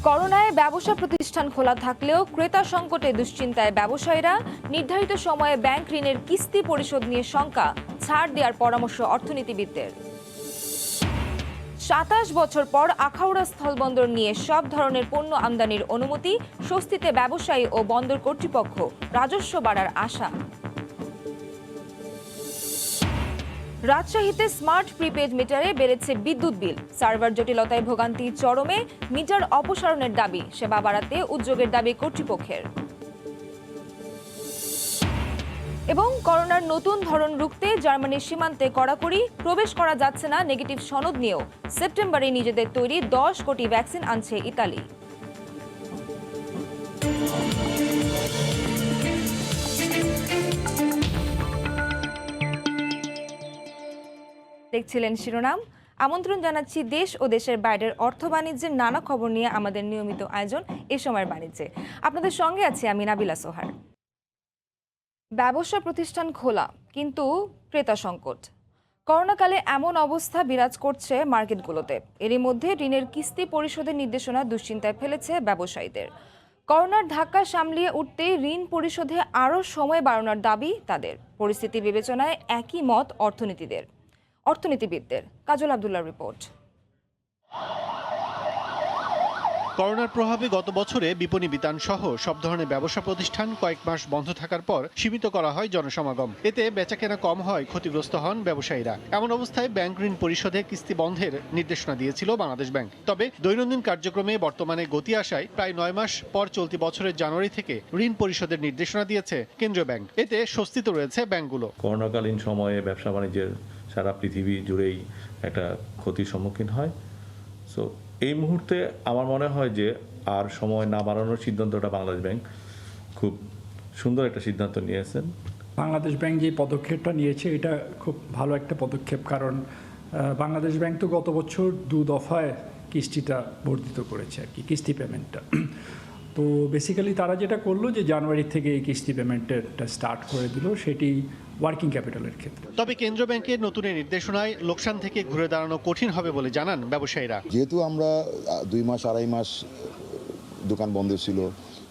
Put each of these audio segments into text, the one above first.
করোনায় ব্যবসা প্রতিষ্ঠান খোলা থাকলেও ক্রেতা সংকটে দুশ্চিন্তায় ব্যবসায়ীরা। নির্ধারিত সময়ে ব্যাংক ঋণের কিস্তি পরিশোধ নিয়ে শঙ্কা, ছাড় দেওয়ার পরামর্শ অর্থনীতিবিদদের। ২৭ বছর পর আখাউড়া স্থলবন্দর নিয়ে সব ধরনের পণ্য আমদানির অনুমতি, স্বস্তিতে ব্যবসায়ী ও বন্দর কর্তৃপক্ষ, রাজস্ব বাড়ার আশা। রাজশাহীতে স্মার্ট প্রিপেড মিটারে বেড়েছে বিদ্যুৎ বিল, সার্ভার জটিলতায় ভোগান্তি চরমে, মিটার অপসারণের দাবি, সেবা বাড়াতে উদ্যোগের দাবি কর্তৃপক্ষের। এবং করোনার নতুন ধরন রুখতে জার্মানির সীমান্তে কড়াকড়ি, প্রবেশ করা যাচ্ছে না নেগেটিভ সনদ নিয়েও। সেপ্টেম্বরে নিজেদের তৈরি 10 কোটি ভ্যাকসিন আনছে ইতালি। দেখছিলেন শিরোনাম। আমন্ত্রণ জানাচ্ছি দেশ ও দেশের বাইরের অর্থ বাণিজ্যের নানা খবর নিয়ে আমাদের নিয়মিত আয়োজন এ সময়ের বাণিজ্যে। আপনাদের সঙ্গে আছি আমি নাবিলা সোহার। ব্যবসা প্রতিষ্ঠান খোলা, কিন্তু ক্রেতা সংকট। করোনাকালে এমন অবস্থা বিরাজ করছে মার্কেটগুলোতে। এরই মধ্যে ঋণের কিস্তি পরিশোধের নির্দেশনা দুশ্চিন্তায় ফেলেছে ব্যবসায়ীদের। করোনার ধাক্কা সামলিয়ে উঠতে ঋণ পরিশোধে আরও সময় বাড়ানোর দাবি তাদের। পরিস্থিতি বিবেচনায় একই মত অর্থনীতিবিদদের। কাজল আব্দুল্লাহর রিপোর্ট। করোনার প্রভাবে গত বছরে বিপণী বিতান সহ সব ধরনের ব্যবসা প্রতিষ্ঠান কয়েক মাস বন্ধ থাকার পর সীমিত করা হয় জনসমাগম। এতে বেচাকেনা কম হয়, ক্ষতিগ্রস্ত হন ব্যবসায়ীরা। এমন অবস্থায় ব্যাংক ঋণ পরিশোধে কিস্তি বন্ধের নির্দেশনা দিয়েছিল বাংলাদেশ ব্যাংক। তবে দৈনন্দিন কার্যক্রমে বর্তমানে গতি আসায় প্রায় 9 মাস পর চলতি বছরের জানুয়ারি থেকে ঋণ পরিশোধের নির্দেশনা দিয়েছে কেন্দ্রীয় ব্যাংক। এতে স্বস্তিতে রয়েছে ব্যাংকগুলো। করোনাকালীন সময়ে ব্যবসা বাণিজ্যের সারা পৃথিবী জুড়েই একটা ক্ষতির সম্মুখীন হয়। সো এই মুহূর্তে আমার মনে হয় যে আর সময় না বাড়ানোর সিদ্ধান্তটা বাংলাদেশ ব্যাংক খুব সুন্দর একটা সিদ্ধান্ত নিয়েছেন। বাংলাদেশ ব্যাংক যে পদক্ষেপটা নিয়েছে এটা খুব ভালো একটা পদক্ষেপ, কারণ বাংলাদেশ ব্যাংক তো গত বছর 2 দফায় কিস্তিটা বর্ধিত করেছে আর কি, কিস্তি পেমেন্টটা। তো বেসিক্যালি তারা যেটা করলো যে জানুয়ারি থেকে এই কিস্তি পেমেন্টটা স্টার্ট করে দিল, সেটি ওয়ার্কিং ক্যাপিটালের ক্ষেত্রে। তবে কেন্দ্র ব্যাংকের নতুন নির্দেশনায় লোকসান থেকে ঘুরে দাঁড়ানো কঠিন হবে বলে জানান ব্যবসায়ীরা। যেহেতু আমরা 2 মাস 2.5 মাস দোকান বন্ধ ছিল,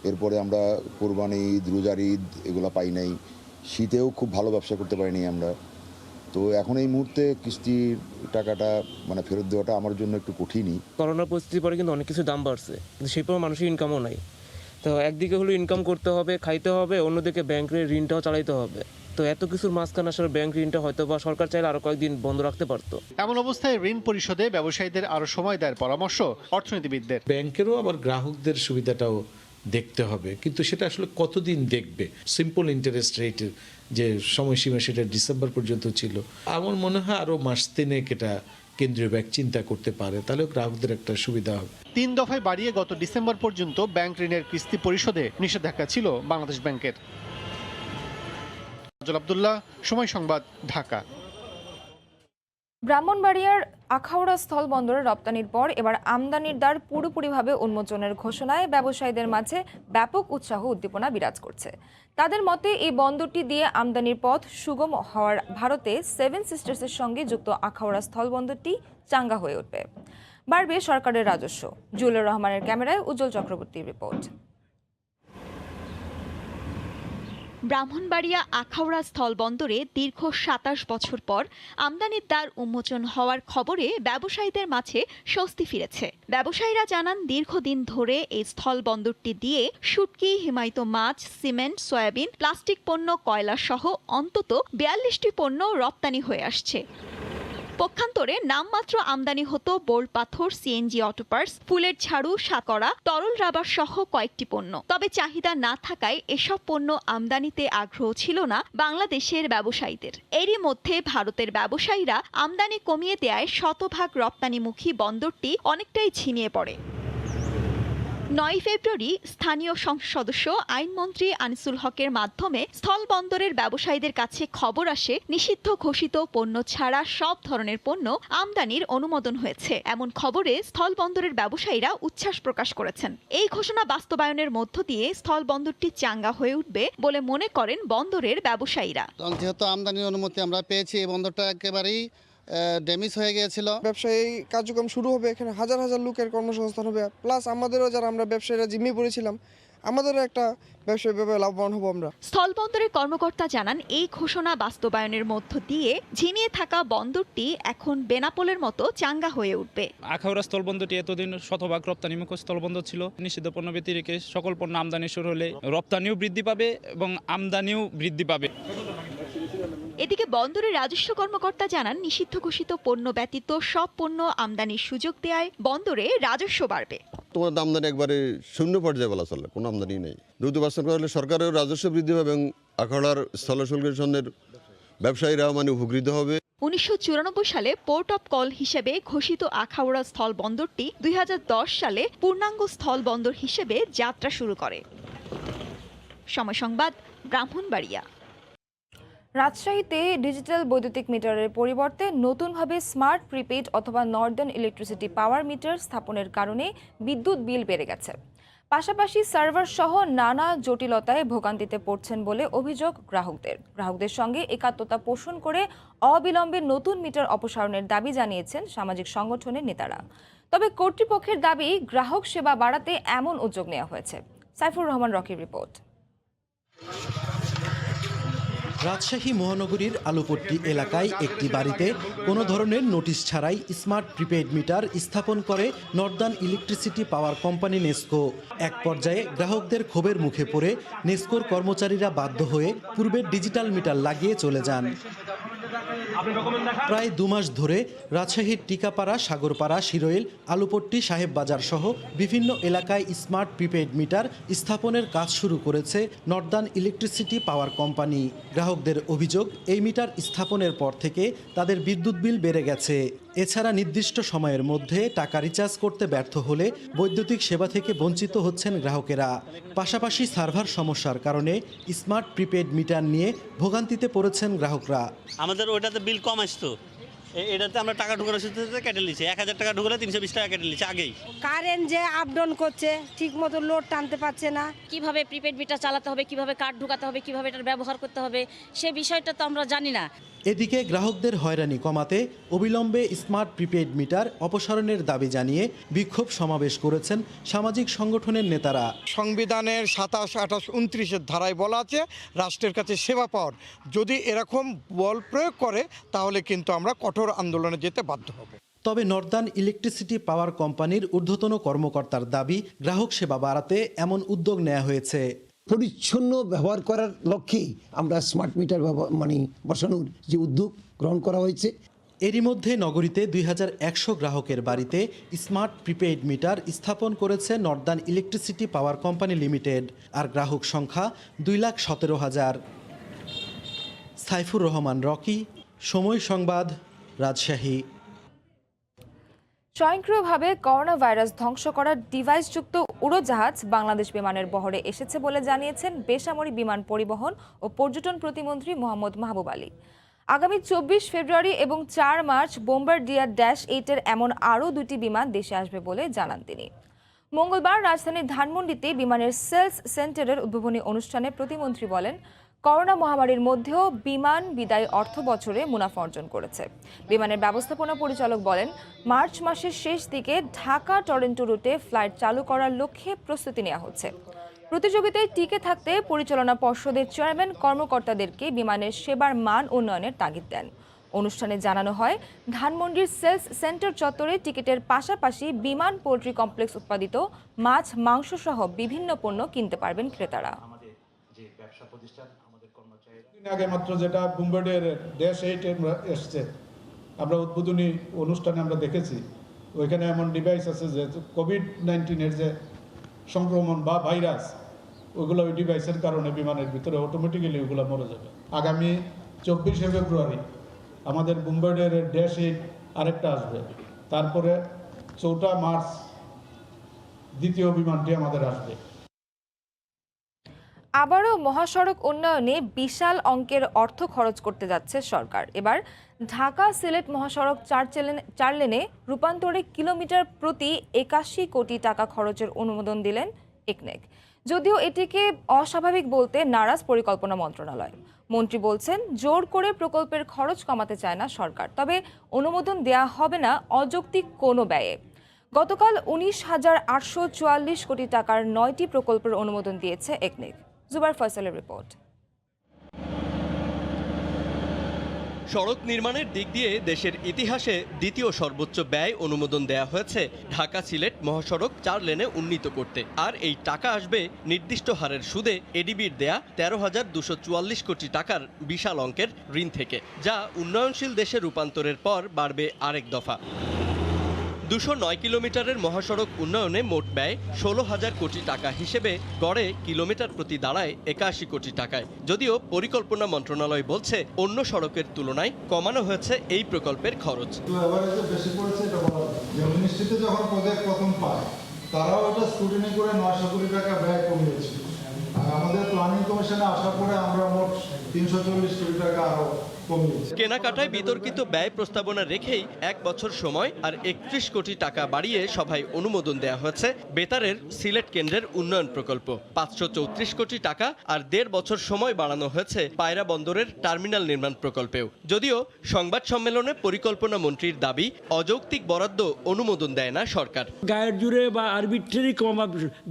এরপরে আমরা কোরবানি ঈদ, রোজার ঈদ এগুলো পাই নাই, শীতেও খুব ভালো ব্যবসা করতে পারিনি আমরা। তো এখন এই মুহূর্তে কিস্তির টাকাটা ফেরত দেওয়াটা আমার জন্য একটু কঠিনই। করোনার পরিস্থিতির পরে কিন্তু অনেক কিছু দাম বাড়ছে, কিন্তু সেই পর মানুষের ইনকামও নাই। তো একদিকে হলো ইনকাম করতে হবে, খাইতে হবে, অন্যদিকে ব্যাংকের ঋণটাও চালাইতে হবে। তো এত কিছুর মাঝখানে আসলে ব্যাংক ঋণটা হয়তো বা সরকার চাইলে আরো কয়েকদিন বন্ধ রাখতে পারতো। এমন অবস্থায় ঋণ পরিশোধে ব্যবসায়ীদের আরো সময় দেওয়ার পরামর্শ অর্থনীতিবিদদের। ব্যাংকেরও আবার গ্রাহকদের সুবিধাটাও দেখতে হবে, কিন্তু সেটা আসলে কতদিন দেখবে। সিম্পল ইন্টারেস্ট রেটের যে সময়সীমা সেটা ডিসেম্বর পর্যন্ত ছিল। আমার মনে হয় আরো মাস 3 এটা কেন্দ্রীয় ব্যাংক চিন্তা করতে পারে, তাহলে গ্রাহকদের একটা সুবিধা হবে। 3 দফায় বাড়িয়ে গত ডিসেম্বর পর্যন্ত ব্যাংক ঋণের কিস্তি পরিশোধে নিষেধাজ্ঞা ছিল বাংলাদেশ ব্যাংকের। আব্দুল্লাহ, সময় সংবাদ, ঢাকা। ব্রাহ্মণবাড়িয়ার আখাউড়া স্থলবন্দরে রপ্তানির পর এবার আমদানির দ্বার পুরোপুরিভাবে উন্মোচনের ঘোষণায় ব্যবসায়ীদের মাঝে ব্যাপক উৎসাহ উদ্দীপনা বিরাজ করছে। তাদের মতে এই বন্দরটি দিয়ে আমদানির পথ সুগম হওয়ার ভারতে 7 সিস্টার্সের সঙ্গে যুক্ত আখাউড়া স্থলবন্দরটি চাঙ্গা হয়ে উঠবে। বাড়বে সরকারের রাজস্ব। জুয়েলুর রহমানের ক্যামেরায় উজ্জ্বল চক্রবর্তীর রিপোর্ট। ব্রাহ্মণবাড়িয়া আখাউড়া স্থলবন্দরে দীর্ঘ 27 বছর পর আমদানির দ্বার উন্মোচন হওয়ার খবরে ব্যবসায়ীদের মাঝে স্বস্তি ফিরেছে। ব্যবসায়ীরা জানান, দীর্ঘদিন ধরে এই স্থলবন্দরটি দিয়ে শুটকি, হিমায়িত মাছ, সিমেন্ট, সয়াবিন, প্লাস্টিক পণ্য, কয়লা সহ অন্তত 42টি পণ্য রপ্তানি হয়ে আসছে। পক্ষান্তরে নামমাত্র আমদানি হতো বোল্ড পাথর, সিএনজি অটো পার্টস, ফুলের ঝাড়ু, সাকরা, তরল রাবার সহ কয়েকটি পণ্য। তবে চাহিদা না থাকায় এসব পণ্য আমদানিতে আগ্রহ ছিল না বাংলাদেশের ব্যবসায়ীদের। এরই মধ্যে ভারতের ব্যবসায়ীরা আমদানি কমিয়ে দেয়ায় শতভাগ রপ্তানিমুখী বন্দরটি অনেকটাই ছিনিয়ে পড়ে। 9 ফেব্রুয়ারি স্থানীয় সংসদ সদস্য আইনমন্ত্রী আনিসুল হকের মাধ্যমে স্থলবন্দরের ব্যবসায়ীদের কাছে খবর আসে নিষিদ্ধ ঘোষিত পণ্য ছাড়া সব ধরনের পণ্য আমদানির অনুমোদন হয়েছে। এমন খবরে স্থলবন্দরের ব্যবসায়ীরা উচ্ছ্বাস প্রকাশ করেছেন। এই ঘোষণা বাস্তবায়নের মধ্য দিয়ে স্থলবন্দরটি চাঙ্গা হয়ে উঠবে বলে মনে করেন বন্দরের ব্যবসায়ীরা। যেহেতু আমদানির অনুমতি আমরা পেয়েছি, এই বন্দরটা একেবারেই ড্যামেজ হয়ে গিয়েছিল। ব্যবসায়ী কার্যক্রম শুরু হবে, এখানে হাজার হাজার লোকের কর্মসংস্থান হবে, প্লাস আমাদেরও যারা আমরা ব্যবসায়ীরা জিম্মি পড়েছিলাম আমাদেরও একটা ব্যবসায়ী ব্যাপারে লাভবান হবো আমরা। স্থলবন্দরের কর্মকর্তা জানান এই ঘোষণা বাস্তবায়নের মধ্য দিয়ে ঝিমিয়ে থাকা বন্দরটি এখন বেনাপোলের মতো চাঙ্গা হয়ে উঠবে। আখাউড়া স্থলবন্দরটি এতদিন শতভাগ রপ্তানিমুখ স্থলবন্দর ছিল। নিষিদ্ধ পণ্য ব্যতিরেকে সকল পণ্য আমদানি শুরু হলে রপ্তানিও বৃদ্ধি পাবে এবং আমদানিও বৃদ্ধি পাবে। এদিকে বন্দরের রাজস্ব কর্মকর্তা জানান নিষিদ্ধ ঘোষিত পণ্য ব্যতীত সব পণ্য আমদানির সুযোগ দেওয়ায় বন্দরে রাজস্ব বাড়বে। তোমার আমদানি একবারে শূন্য পর্যায়ে বলা চলে, কোনো আমদানি নেই। দ্রুত বাস্তবায়ন করলে সরকারের রাজস্ব বৃদ্ধি পাবে এবং আখাউড়ার স্থলশুল্কের সন্ধ্যের ব্যবসায়ীরা উপকৃত হবে। 1994 সালে পোর্ট অফ কল হিসেবে ঘোষিত আখাউড়া স্থল বন্দরটি 2010 সালে পূর্ণাঙ্গ স্থল বন্দর হিসেবে যাত্রা শুরু করে। সময় সংবাদ, ব্রাহ্মণবাড়িয়া। রাজশাহীতে ডিজিটাল বৈদ্যুতিক মিটারের পরিবর্তে নতুনভাবে স্মার্ট প্রিপেড অথবা নর্দার্ন ইলেকট্রিসিটি পাওয়ার মিটার স্থাপনের কারণে বিদ্যুৎ বিল বেড়ে গেছে। পাশাপাশি সার্ভার সহ নানা জটিলতায় ভোগান্তিতে পড়ছেন বলে অভিযোগ গ্রাহকদের সঙ্গে একাত্মতা পোষণ করে অবিলম্বে নতুন মিটার অপসারণের দাবি জানিয়েছেন সামাজিক সংগঠনের নেতারা। তবে কর্তৃপক্ষের দাবি গ্রাহক সেবা বাড়াতে এমন উদ্যোগ নেওয়া হয়েছে। সাইফুর রহমান রকির রিপোর্ট। রাজশাহী মহানগরীর আলুপট্টি এলাকায় একটি বাড়িতে কোনো ধরনের নোটিশ ছাড়াই স্মার্ট প্রিপেড মিটার স্থাপন করে Northern electricity power company NESCO. এক পর্যায়ে গ্রাহকদের ক্ষোভের মুখে পড়ে নেসকোর কর্মচারীরা বাধ্য হয়ে পূর্বের ডিজিটাল মিটার লাগিয়ে চলে যান। প্রায় 2 মাস ধরে রাজশাহীর টিকাপাড়া, সাগরপাড়া, শিরোইল, আলুপট্টি, সাহেব বাজার সহ বিভিন্ন এলাকায় স্মার্ট প্রিপেড মিটার স্থাপনের কাজ শুরু করেছে নর্দার্ন ইলেকট্রিসিটি পাওয়ার কোম্পানি। গ্রাহকদের অভিযোগ, এই মিটার স্থাপনের পর থেকে তাদের বিদ্যুৎ বিল বেড়ে গেছে। এছাড়া নির্দিষ্ট সময়ের মধ্যে টাকা রিচার্জ করতে ব্যর্থ হলে বৈদ্যুতিক সেবা থেকে বঞ্চিত হচ্ছেন গ্রাহকেরা। পাশাপাশি সার্ভার সমস্যার কারণে স্মার্ট প্রিপেড মিটার নিয়ে ভোগান্তিতে পড়েছেন গ্রাহকরা। আমাদের ওইটাতে বিল কম আসতো, এটাতে আমরা টাকা ঢুকানোর সাথে কেটে নিচ্ছে। 1000 টাকা ঢুকালে 320 টাকা কেটে নিচ্ছে আগেই। কারেন্ট যে আপ ডাউন করছে, ঠিক মতো লোড টানতে পারছে না। কিভাবে প্রিপেড মিটার চালাতে হবে, কিভাবে কার্ড ঢুকাতে হবে, কিভাবে এটার ব্যবহার করতে হবে, সে বিষয়টা তো আমরা জানি না। এদিকে গ্রাহকদের হয়রানি কমাতে অবিলম্বে স্মার্ট প্রিপেড মিটার অপসারণের দাবি জানিয়ে বিক্ষোভ সমাবেশ করেছেন সামাজিক সংগঠনের নেতারা। সংবিধানের 27, 28, 29 ধারায় বলা আছে রাষ্ট্রের কাছে সেবা পাওয়ার। যদি এরকম বল প্রয়োগ করে তাহলে কিন্তু আমরা কঠোর আন্দোলনে যেতে বাধ্য হব। তবে নর্দার্ন ইলেকট্রিসিটি পাওয়ার কোম্পানির ঊর্ধ্বতন কর্মকর্তার দাবি, গ্রাহক সেবা বাড়াতে এমন উদ্যোগ নেওয়া হয়েছে। পরিচ্ছন্ন ব্যবহার করার লক্ষ্যেই আমরা স্মার্ট মিটার বসানোর যে উদ্যোগ গ্রহণ করা হয়েছে। এরই মধ্যে নগরীতে 2100 গ্রাহকের বাড়িতে স্মার্ট প্রিপেড মিটার স্থাপন করেছে northern electricity power company limited. আর গ্রাহক সংখ্যা 2,17,000। সাইফুর রহমান রকি, সময় সংবাদ, রাজশাহী। স্বয়ংক্রিয়ভাবে করোনা ভাইরাস ধ্বংস করার ডিভাইসযুক্ত উড়োজাহাজ বাংলাদেশ বিমানের বহরে এসেছে বলে জানিয়েছেন বেসামরিক বিমান পরিবহন ও পর্যটন প্রতিমন্ত্রী মোহাম্মদ মাহবুব আলী। আগামী 24 ফেব্রুয়ারি এবং 4 মার্চ বোম্বারডিয়ার -8-এর এমন আরও 2টি বিমান দেশে আসবে বলে জানান তিনি। মঙ্গলবার রাজধানীর ধানমন্ডিতে বিমানের সেলস সেন্টারের উদ্বোধনী অনুষ্ঠানে প্রতিমন্ত্রী বলেন, করোনা মহামারীর মধ্যেও বিমান বিদায় অর্থ বছরে মুনাফা অর্জন করেছে। বিমানের ব্যবস্থাপনা পরিচালক বলেন, মার্চ মাসের শেষ দিকে ঢাকা টরন্টো রুটে ফ্লাইট চালু করার লক্ষ্যে প্রস্তুতি নেওয়া হচ্ছে। প্রতিযোগিতায় টিকে থাকতে পরিচালনা পর্ষদের চেয়ারম্যান কর্মকর্তাদেরকে বিমানের সেবার মান উন্নয়নের তাগিদ দেন। অনুষ্ঠানে জানানো হয়, ধানমন্ডির সেলস সেন্টার চত্বরে টিকিটের পাশাপাশি বিমান পোল্ট্রি কমপ্লেক্স উৎপাদিত মাছ, মাংস সহ বিভিন্ন পণ্য কিনতে পারবেন ক্রেতারা। আগে মাত্র যেটা বোম্বার্ডিয়ার -8 এসছে, আমরা উদ্বোধনী অনুষ্ঠানে আমরা দেখেছি ওইখানে এমন ডিভাইস আছে যে কোভিড-19 যে সংক্রমণ বা ভাইরাস, ওইগুলো ওই ডিভাইসের কারণে বিমানের ভিতরে অটোমেটিক্যালি ওইগুলো মরে যাবে। আগামী 24 ফেব্রুয়ারি আমাদের বোম্বার্ডিয়ার -8 আরেকটা আসবে। তারপরে 4 মার্চ দ্বিতীয় বিমানটি আমাদের আসবে। আবারও মহাসড়ক উন্নয়নে বিশাল অঙ্কের অর্থ খরচ করতে যাচ্ছে সরকার। এবার ঢাকা সিলেট মহাসড়ক 4 লেনে রূপান্তরে কিলোমিটার প্রতি 81 কোটি টাকা খরচের অনুমোদন দিলেন একনেক। যদিও এটিকে অস্বাভাবিক বলতে নারাজ পরিকল্পনা মন্ত্রণালয়। মন্ত্রী বলছেন, জোর করে প্রকল্পের খরচ কমাতে চায় না সরকার, তবে অনুমোদন দেয়া হবে না অযৌক্তিক কোনো ব্যয়ে। গতকাল 19,844 কোটি টাকার 9টি প্রকল্পের অনুমোদন দিয়েছে একনেক। জুবাইর ফয়সালের রিপোর্ট। সড়ক নির্মাণের দিক দিয়ে দেশের ইতিহাসে দ্বিতীয় সর্বোচ্চ ব্যয় অনুমোদন দেয়া হয়েছে ঢাকা সিলেট মহাসড়ক 4 লেনে উন্নীত করতে। আর এই টাকা আসবে নির্দিষ্ট হারের সুদে এডিবির দেয়া 13,244 কোটি টাকার বিশাল অঙ্কের ঋণ থেকে, যা উন্নয়নশীল দেশে রূপান্তরের পর বাড়বে আরেক দফা। 209 কিলোমিটারের মহাসড়ক উন্নয়নে মোট ব্যয় 16,000 কোটি টাকা হিসেবে গড়ে কিলোমিটার প্রতি দাঁড়ায় 81 কোটি টাকায়। যদিও পরিকল্পনা মন্ত্রণালয় বলছে অন্য সড়কের তুলনায় কমানো হয়েছে এই প্রকল্পের খরচ। বেশি পড়েছে এটা বলা যায়। যে মিনিস্ট্রিতে যখন প্রজেক্ট প্রথম পায় তারাও এটা স্ক্রুটিনি করে 900 কোটি টাকা ব্যয় কমিয়েছে। আর আমাদের প্ল্যানিং কমিশনে আসার পরে আমরা মোট 340 কোটি টাকা আরো কেনাকাটায় বিতর্কিত ব্যয় প্রস্তাবনা রেখেই 1 বছর সময় আর 31 কোটি টাকা বাড়িয়ে সভায় অনুমোদন দেওয়া হয়েছে বেতারের সিলেট কেন্দ্রের উন্নয়ন প্রকল্প। 534 কোটি টাকা আর 1.5 বছর সময় বাড়ানো হয়েছে পায়রা বন্দরের টার্মিনাল নির্মাণ প্রকল্পেও। যদিও সংবাদ সম্মেলনে পরিকল্পনা মন্ত্রীর দাবি, অযৌক্তিক বরাদ্দ অনুমোদন দেয় না সরকার। গায়ের জুড়ে বা আরবিট্রারি কমা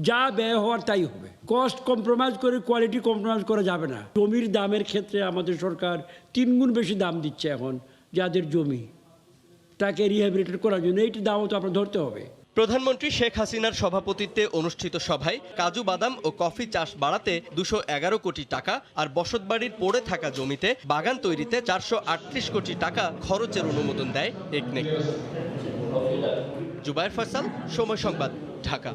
যা ব্যয় হওয়ার তাই হবে। কস্ট কম্প্রোমাইজ করে কোয়ালিটি কম্প্রোমাইজ করা যাবে না। জমির দামের ক্ষেত্রে আমাদের সরকার 3 গুণ বেশি দাম দিচ্ছে এখন যাদের জমি, তাকে রিহ্যাবিলিটেট করার জন্য এইটি দামও তো আপনার ধরতে হবে। প্রধানমন্ত্রী শেখ হাসিনার সভাপতিত্বে অনুষ্ঠিত সভায় কাজু বাদাম ও কফি চাষ বাড়াতে 211 কোটি টাকা আর বসতবাড়ির পড়ে থাকা জমিতে বাগান তৈরিতে 438 কোটি টাকা খরচের অনুমোদন দেয় একনেক। জুবাইর ফয়সাল, সময় সংবাদ, ঢাকা।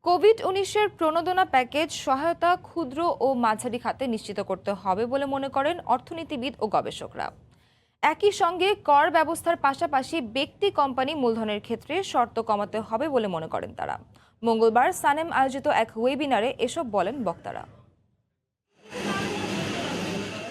কোভিড-19 প্রণোদনা প্যাকেজ সহায়তা ক্ষুদ্র ও মাঝারি খাতে নিশ্চিত করতে হবে বলে মনে করেন অর্থনীতিবিদ ও গবেষকরা। একই সঙ্গে কর ব্যবস্থার পাশাপাশি ব্যক্তি কোম্পানি মূলধনের ক্ষেত্রে শর্ত কমাতে হবে বলে মনে করেন তারা। মঙ্গলবার সানেম আয়োজিত এক ওয়েবিনারে এসব বলেন বক্তারা।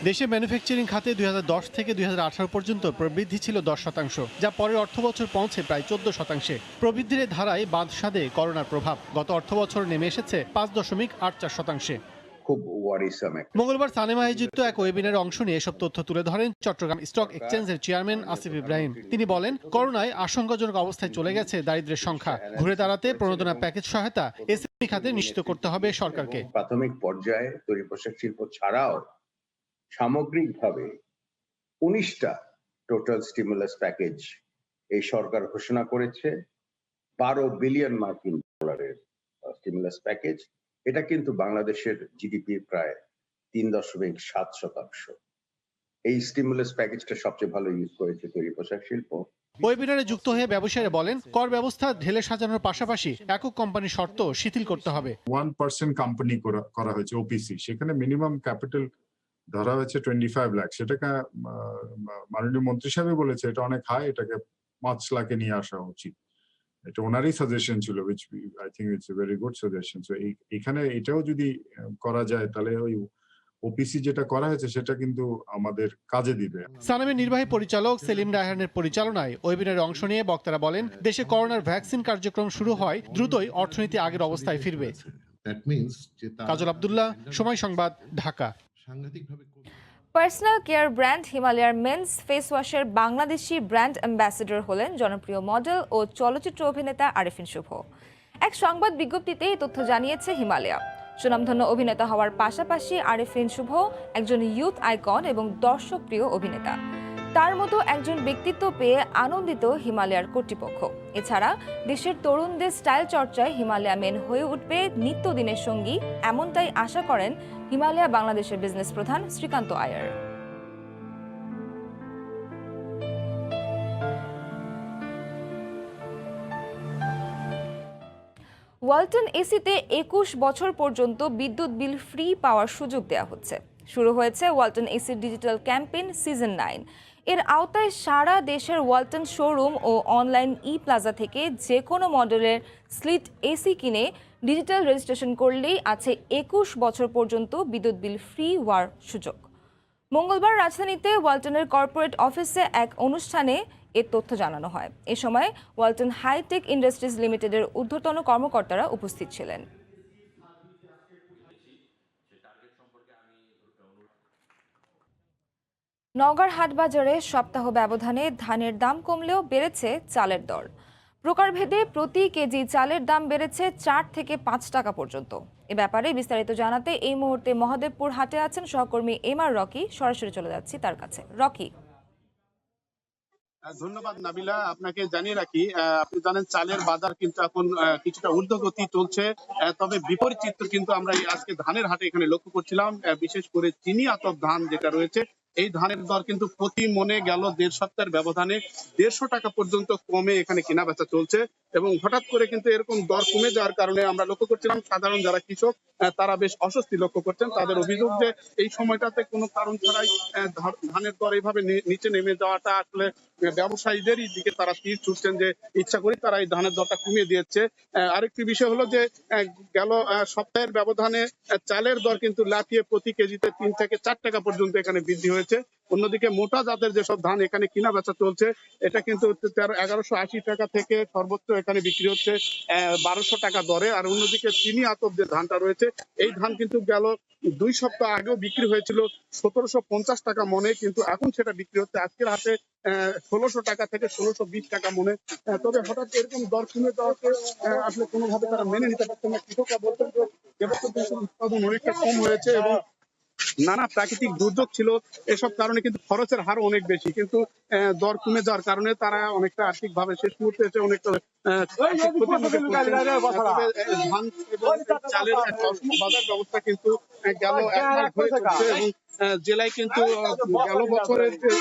দেশে ম্যানুফ্যাকচারিং খাতে 2010 থেকে 2018 পর্যন্ত প্রবৃদ্ধি ছিল 10%, যা পরের অর্থবছর পৌঁছে প্রায় 14%। প্রবৃদ্ধির ধারায় বাদ সাধে করোনার প্রভাব গত অর্থবছর নেমে এসেছে 5.84%। খুব ওয়ারিসাম। মঙ্গলবার সানেম আয়োজিত এক ওয়েবিনারে অংশ নিয়ে এসব তথ্য তুলে ধরেন চট্টগ্রাম স্টক এক্সচেঞ্জের চেয়ারম্যান আসিফ ইব্রাহিম। তিনি বলেন, করোনায় আশঙ্কাজনক অবস্থায় চলে গেছে দারিদ্র্যের সংখ্যা। ঘুরে দাঁড়াতে প্রণোদনা প্যাকেজ সহায়তা এসএমই খাতে নিশ্চিত করতে হবে সরকারকে। প্রাথমিক পর্যায়ে তৈরি পোশাক শিল্প ছাড়াও সামগ্রিকভাবে 19টা টোটাল স্টিমুলাস প্যাকেজ এই সরকার ঘোষণা করেছে। 12 বিলিয়ন মার্কিন ডলারের স্টিমুলাস প্যাকেজ। এটা কিন্তু বাংলাদেশের জিডিপির প্রায় 3.7%। এই স্টিমুলাস প্যাকেজটা সবচেয়ে ভালো ইউজ করেছে তৈরি পোশাক শিল্প। ওয়েবিনারে যুক্ত হয়ে ব্যবসায়ীরা বলেন, কর ব্যবস্থা ঢেলে সাজানোর পাশাপাশি একক কোম্পানির শর্ত শিথিল করতে হবে। 1% কোম্পানি করা হয়েছে ওপিসি, সেখানে মিনিমাম ক্যাপিটাল ধরা হয়েছে 25 লাখ। সেটাকে মাননীয় মন্ত্রী সাহেব বলেছে এটা অনেক হাই, এটাকে 5 লাখে নিয়ে আসা উচিত। এটা ওনারই সাজেশন ছিল, which I think it's a very good suggestion. So এখানে এটাও যদি করা যায় তাহলে ওই ওপিসি যেটা করা হয়েছে সেটা কিন্তু আমাদের কাজে দিবে। সানামের নির্বাহী পরিচালক সেলিম রায়হানের পরিচালনায় ওয়েবিনারে অংশ নিয়ে বক্তারা বলেন, দেশে করোনার ভ্যাকসিন কার্যক্রম শুরু হয় দ্রুতই অর্থনীতি আগের অবস্থায় ফিরবে। কাজল Abdullah, Somoy Sangbad, Dhaka. Personal care brand হিমালয়ার মেন্স ফেস ওয়াশের বাংলাদেশি ব্র্যান্ড অ্যাম্বাসেডর হলেন জনপ্রিয় মডেল ও চলচ্চিত্র অভিনেতা আরেফিন শুভ। এক সংবাদ বিজ্ঞপ্তিতে এই তথ্য জানিয়েছে হিমালয়া। সুনামধন্য অভিনেতা হওয়ার পাশাপাশি আরেফিন শুভ একজন ইউথ আইকন এবং দর্শকপ্রিয় অভিনেতা। তার মতো একজন ব্যক্তিত্ব পেয়ে আনন্দিত হিমালয়ার কর্তৃপক্ষ। এছাড়া দেশের তরুণদের স্টাইল চর্চায় হিমালয়া মেন হয়ে উঠবে নিত্যদিনের সঙ্গী, এমনটাই আশা করেন হিমালয়া বাংলাদেশের বিজনেস প্রধান শ্রীকান্ত আয়ার। ওয়ালটন এসিতে 21 বছর পর্যন্ত বিদ্যুৎ বিল ফ্রি পাওয়ার সুযোগ দেওয়া হচ্ছে। শুরু হয়েছে ওয়ালটন এসির ডিজিটাল ক্যাম্পেইন সিজন 9। এর আওতায় সারা দেশের ওয়ালটন শোরুম ও অনলাইন প্লাজা থেকে যে কোনো মডেলের স্লিট এসি কিনে ডিজিটাল রেজিস্ট্রেশন করলেই আছে 21 বছর পর্যন্ত বিদ্যুৎ বিল ফ্রি হওয়ার সুযোগ। মঙ্গলবার রাজধানীতে ওয়ালটনের কর্পোরেট অফিসে এক অনুষ্ঠানে এর তথ্য জানানো হয়। এ সময় ওয়ালটন হাইটেক ইন্ডাস্ট্রিজ লিমিটেডের ঊর্ধ্বতন কর্মকর্তারা উপস্থিত ছিলেন। নওগাঁর হাটবাজারে সপ্তাহ ব্যবধানে ধানের দাম কমলেও বেড়েছে চালের দর। প্রকারভেদে প্রতি কেজি চালের দাম বেড়েছে 4 থেকে 5 টাকা পর্যন্ত। এ ব্যাপারে বিস্তারিত জানাতে এই মুহূর্তে মহদেবপুর হাটে আছেন সহকর্মী এমআর রকি। সরাসরি চলে যাচ্ছি তার কাছে। রকি, ধন্যবাদ নাবিলা। আপনাকে জানিয়ে রাখি, আপনি জানেন চালের বাজার কিন্তু এখন কিছুটা ঊর্ধ্বগতি চলছে, তবে বিপরীত চিত্র কিন্তু আমরা আজকে ধানের হাটে এখানে লক্ষ্য করছিলাম। বিশেষ করে চিনি আতপ ধান যেটা রয়েছে, এই ধানের দর কিন্তু প্রতি মনে গেল 1.5 সপ্তাহের ব্যবধানে 150 টাকা পর্যন্ত কমে এখানে কেনা বেচা চলছে। এবং হঠাৎ করে কিন্তু এরকম দর কমে যাওয়ার কারণে আমরা লক্ষ্য করছিলাম সাধারণ যারা কৃষক তারা বেশ অস্বস্তি লক্ষ্য করছেন। তাদের অভিযোগ যে এই সময়টাতে কোনো কারণ ছাড়াই ধানের দর এইভাবে নিচে নেমে যাওয়াটা আসলে ব্যবসায়ীদেরই দিকে তারা তীর ছুটছেন, যে ইচ্ছা করি তারা এই ধানের দরটা কমিয়ে দিয়েছে। আরেকটি বিষয় হলো যে গেল সপ্তাহের ব্যবধানে চালের দর কিন্তু লাফিয়ে প্রতি কেজিতে 3 থেকে 4 টাকা পর্যন্ত এখানে বৃদ্ধি হয়েছে। অন্যদিকে মোটা জাতের যেসব ধান এখানে কিনা বেচা চলছে, এটা কিন্তু 1180 টাকা থেকে সর্বোচ্চ এখানে বিক্রি হচ্ছে 1200 টাকা দরে। আর অন্যদিকে চিনি আতপ যে ধানটা রয়েছে, এই ধান কিন্তু গেল 2 সপ্তাহ আগেও বিক্রি হয়েছিল 1750 টাকা মনে, কিন্তু এখন সেটা বিক্রি হচ্ছে আজকের হাটে 1600 টাকা থেকে 1620 টাকা মনে। তবে হঠাৎ এরকম দর কমে যাওয়াকে আসলে কোনোভাবে তারা মেনে নিতে পারছেন না। কৃষকরা বলছেন যে এবছর দেশের উৎপাদন অনেকটা কম হয়েছে এবং নানা প্রাকৃতিক দুর্যোগ ছিল, এসব কারণে কিন্তু খরচের হার অনেক বেশি, কিন্তু দর কমে যাওয়ার কারণে তারা অনেকটা আর্থিক ভাবে শেষ মুহূর্তে এসে অনেকটা ধান এবং চালের একটা অসম বাজার ব্যবস্থা কিন্তু গেল 1 মাস ধরে চলছে। এবং জেলায় কিন্তু গেল বছরের যে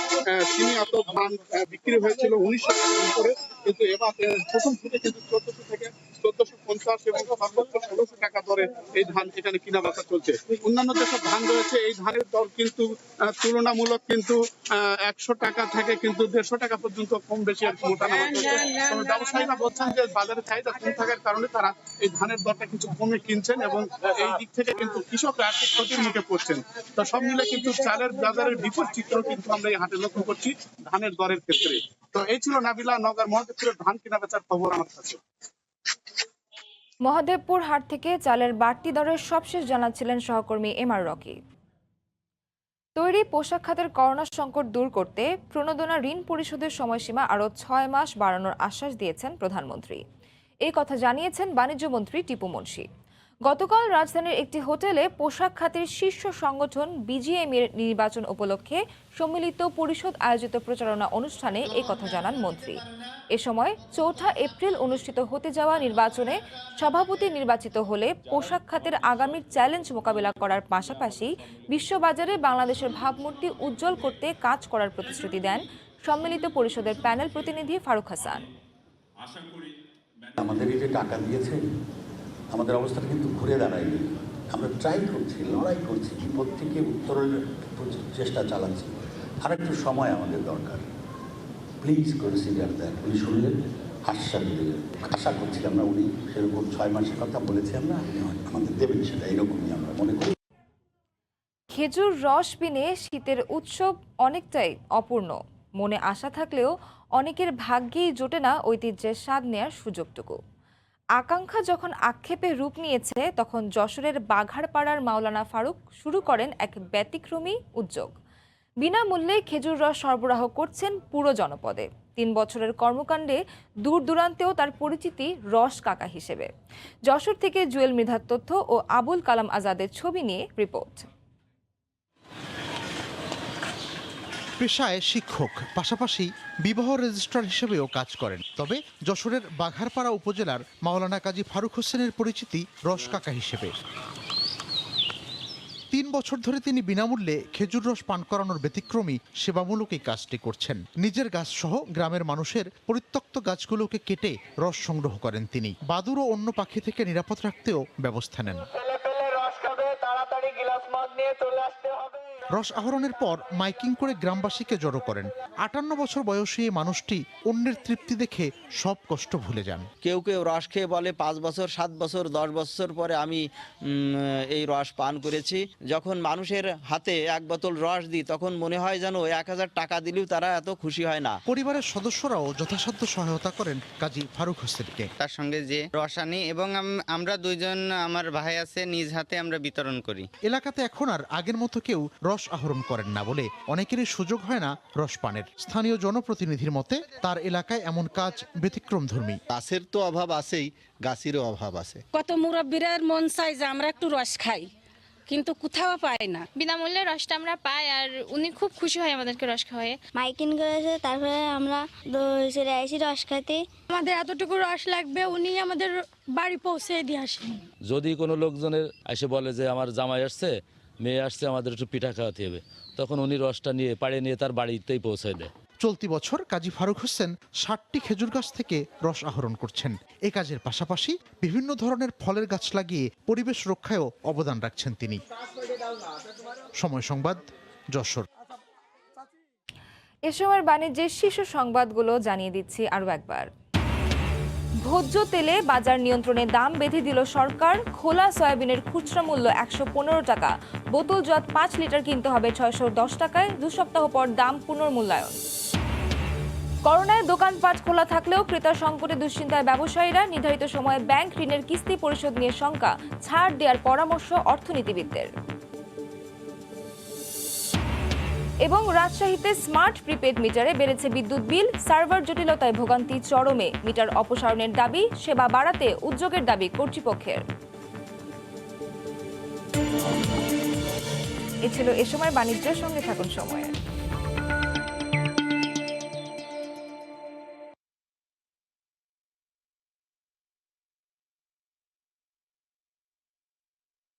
চিনি আতপ ধান বিক্রি হয়েছিল 1900 টাকার উপরে, কিন্তু এবার প্রথম থেকে কিন্তু 1400 থেকে 1450 এবং সর্বোচ্চ 1600 টাকা দরে এই ধান এখানে কিনা বেচা চলছে। অন্যান্য যেসব ধান রয়েছে এই ধানের দর কিন্তু তুলনামূলক কিন্তু 100 টাকা থেকে কিন্তু 150 টাকা পর্যন্ত কম বেশি ওঠানামা করছে। তবে ব্যবসায়ীরা বলছেন যে বাজারে চাহিদা কম থাকার কারণে তারা এই ধানের দরটা কিছু কমে কিনছেন এবং এই দিক থেকে কিন্তু কৃষকরা আর্থিক ক্ষতির মুখে পড়ছেন। তো সব মিলে কিন্তু চালের বাজারের বিপরীত চিত্র কিন্তু আমরা এই হাটে লক্ষ্য করছি ধানের দরের ক্ষেত্রে। তো এই ছিল নাবিলা, নওগাঁর মহদেবপুরের ধান কেনা বেচার খবর আমার কাছে। মহদেবপুর হাট থেকে চালের বাড়তি দরের সবশেষ জানাচ্ছিলেন সহকর্মী এমআর রকি। তৈরি পোশাক খাতের করোনা সংকট দূর করতে প্রণোদনা ঋণ পরিশোধের সময়সীমা আরও 6 মাস বাড়ানোর আশ্বাস দিয়েছেন প্রধানমন্ত্রী। এই কথা জানিয়েছেন বাণিজ্য মন্ত্রী টিপু মুনশি। গতকাল রাজধানীর একটি হোটেলে পোশাক খাতের শীর্ষ সংগঠন বিজিএমইএর নির্বাচন উপলক্ষে সম্মিলিত পরিষদ আয়োজিত প্রচারণা অনুষ্ঠানে এই কথা জানান মন্ত্রী। এ সময় 4 এপ্রিল অনুষ্ঠিত হতে যাওয়া নির্বাচনে সভাপতি নির্বাচিত হলে পোশাক খাতের আগামীর চ্যালেঞ্জ মোকাবিলা করার পাশাপাশি বিশ্ববাজারে বাংলাদেশের ভাবমূর্তি উজ্জ্বল করতে কাজ করার প্রতিশ্রুতি দেন সম্মিলিত পরিষদের প্যানেল প্রতিনিধি ফারুক হাসান। আমাদের এই যে টাকা দিয়েছে, আমাদের অবস্থাটা কিন্তু ঘুরে দাঁড়ায়নি। আমরা ট্রাই করছি, লড়াই করছি, বিপদ থেকে উত্তরের চেষ্টা চালাচ্ছি। আর একটু সময় আমাদের দরকার। Please consider that. উনি শুনলেন, আশ্বাস দিলেন। আশা করছিলাম না উনি সেরকম 6 মাসের কথা বলেছি আমরা, আমাদের দেবেন সেটা, এরকমই আমরা মনে করি। খেজুর রস বিনে শীতের উৎসব অনেকটাই অপূর্ণ। মনে আশা থাকলেও অনেকের ভাগ্যেই জোটে না ঐতিহ্যের স্বাদ নেয়ার সুযোগটুকু। আকাঙ্ক্ষা যখন আক্ষেপে রূপ নিয়েছে, তখন যশোরের বাঘারপাড়ার মাওলানা ফারুক শুরু করেন এক ব্যতিক্রমী উদ্যোগ। বিনামূল্যে খেজুর রস সরবরাহ করছেন পুরো জনপদে। 3 বছরের কর্মকাণ্ডে দূর দূরান্তেও তার পরিচিতি রস কাকা হিসেবে। যশোর থেকে জুয়েল মৃধার তথ্য ও আবুল কালাম আজাদের ছবি নিয়ে রিপোর্ট। পেশায় শিক্ষক, পাশাপাশি বিবাহ রেজিস্ট্রার হিসেবেও কাজ করেন। তবে যশোরের বাঘারপাড়া উপজেলার মাওলানা কাজী ফারুক হোসেনের পরিচিতি রস কাকা হিসেবে। 3 বছর ধরে তিনি বিনামূল্যে খেজুর রস পান করানোর ব্যতিক্রমী সেবামূলক এই কাজটি করছেন। নিজের গাছ সহ গ্রামের মানুষের পরিত্যক্ত গাছগুলোকে কেটে রস সংগ্রহ করেন তিনি। বাদুড় ও অন্য পাখি থেকে নিরাপদ রাখতেও ব্যবস্থা নেন। রস আহরণের পর মাইকিং করে গ্রামবাসীকে জড়ো করেন। 58 বছর বয়সী এই মানুষটি অন্যের তৃপ্তি দেখে সব কষ্ট ভুলে যান। কেউ কেউ রস খেয়ে বলে 5 বছর, 7 বছর, 10 বছর পরে আমি এই রস পান করেছি। যখন মানুষের হাতে 1 বোতল রস দিই, তখন মনে হয় যেন 1000 টাকা দিলেও তারা এত খুশি হয় না। পরিবারের সদস্যরাও যথাসাধ্য সহায়তা করেন কাজী ফারুক হোসেনকে। তার সঙ্গে যে রস আনি এবং আমরা 2 জন আমার ভাই আছে, নিজ হাতে আমরা বিতরণ করি। এলাকাতে এখন আর আগের মতো কেউ রস রস আহরণ করেন না বলে অনেকেরই সুযোগ হয় না রস পানের। স্থানীয় জনপ্রতিনিধির মতে তার এলাকায় এমন কাজ ব্যতিক্রমধর্মী। গাছের তো অভাব আছেই, গাছেরও অভাব আছে। কত মুরব্বীর মন চায় যে আমরা একটু রস খাই, কিন্তু কোথাও পাই না। বিনামূল্যে রসটা আমরা পাই, আর উনি খুব খুশি হয় আমাদেরকে রস খাওয়ায়। মাইকিং করেছে, তারপরে আমরা চলে আসি রস খাইতে। আমাদের এতটুকু রস লাগবে, উনি আমাদের বাড়ি পৌঁছে দিয়ে আসেন। যদি কোনো লোকজনের এসে বলে যে আমার জামাই আসছে, মেয়ে আসছে, আমাদের একটু পিঠা খাওয়াতে হবে, তখন উনি রসটা নিয়ে পাড়ে নিয়ে তার বাড়িতেই পৌঁছায় দেয়। চলতি বছর কাজী ফারুক হোসেন 60টি খেজুর গাছ থেকে রস আহরণ করছেন। এ কাজের পাশাপাশি বিভিন্ন ধরনের ফলের গাছ লাগিয়ে পরিবেশ রক্ষায়ও অবদান রাখছেন তিনি। সময় সংবাদ, যশোর। এ সময়ের বাণিজ্যের শীর্ষ সংবাদগুলো জানিয়ে দিচ্ছি আরও একবার। ভোজ্য তেলে বাজার নিয়ন্ত্রণে দাম বেঁধে দিল সরকার। খোলা সয়াবিনের খুচরা মূল্য 115 টাকা, বোতলজাত 5 লিটার কিনতে হবে 610 টাকায়। 2 সপ্তাহ পর দাম পুনর্মূল্যায়ন। করোনায় দোকানপাট খোলা থাকলেও ক্রেতা সংকটে দুশ্চিন্তায় ব্যবসায়ীরা। নির্ধারিত সময়ে ব্যাংক ঋণের কিস্তি পরিশোধ নিয়ে শঙ্কা, ছাড় দেওয়ার পরামর্শ অর্থনীতিবিদদের। এবং রাজশাহীতে স্মার্ট প্রিপেড মিটারে বেড়েছে বিদ্যুৎ বিল। সার্ভার জটিলতায় ভোগান্তি চরমে। মিটার অপসারণের দাবি, সেবা বাড়াতে উদ্যোগের দাবি কর্তৃপক্ষের। এ ছিল এ সময় বাণিজ্যের সঙ্গে থাকুন সময়ের।